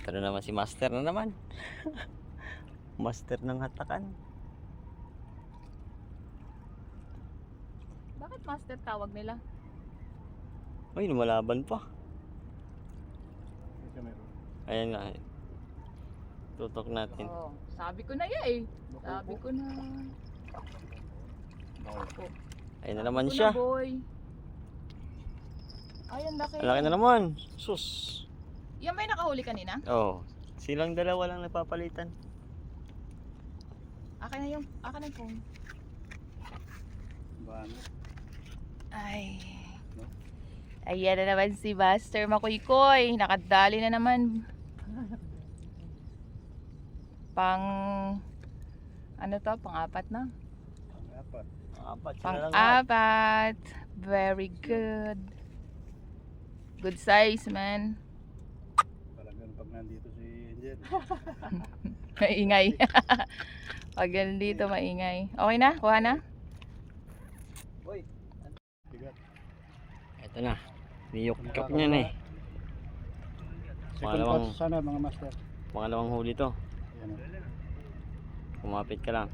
Ito na naman si Master na naman. Master ng hatakan. Bakit master tawag nila? Ay, lumalaban pa. Ayan nga. Tutok natin. Oh, sabi ko na yan eh. Sabi ko na. Bako. Ayun na naman Sabi ko siya. na, boy. Ay, ang laki. Ang laki na naman. Sus. Yan ba yung nakahuli kanina? Oh, silang dalawa lang napapalitan. Akin na yung phone. Ay. Ayan na naman si Master Makuykoy. Nakadali na naman. Ano to? Pang-apat na? Apat sila lang. Pang-apat. Very good. Good size, man. Talagang pag nandito si Angel. Maingay. Pag nandito, maingay. Okay na? Kuha na? Uy. Bigat. Ito na. Niyok-yok niya na eh. Second catch sana mga master. Pangalawang huli to. Ayan. Kumapit ka lang.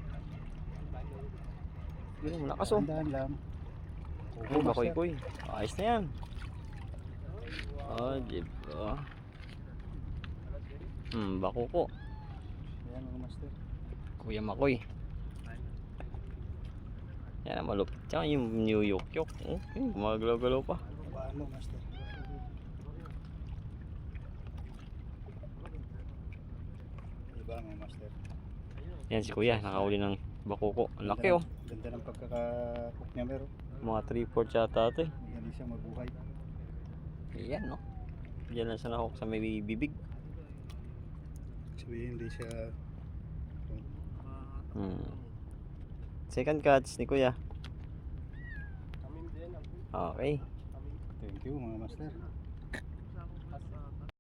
Yun, malakas oh. Dahan lang. Oh, bakoy-koy. Ayos na yan. Oh, diba? Bakuko. Ayan mga master. Kuya Makoy. Yan ang malupit. Tsaka yung New York. Okay, gumagalaw-galaw pa. Babaan mo master. Diba mga master? Yan si Kuya, nakahuli ng bakuko. Ang laki oh. Ganda ng pagkaka-hook niya meron. Mga 3/4 yata ito eh. Hindi siya mabuhay. Yan no. Diyan lang sa nahok sa may bibig. Sabihin hindi siya Second catch ni Kuya. Okay. thank you mga master.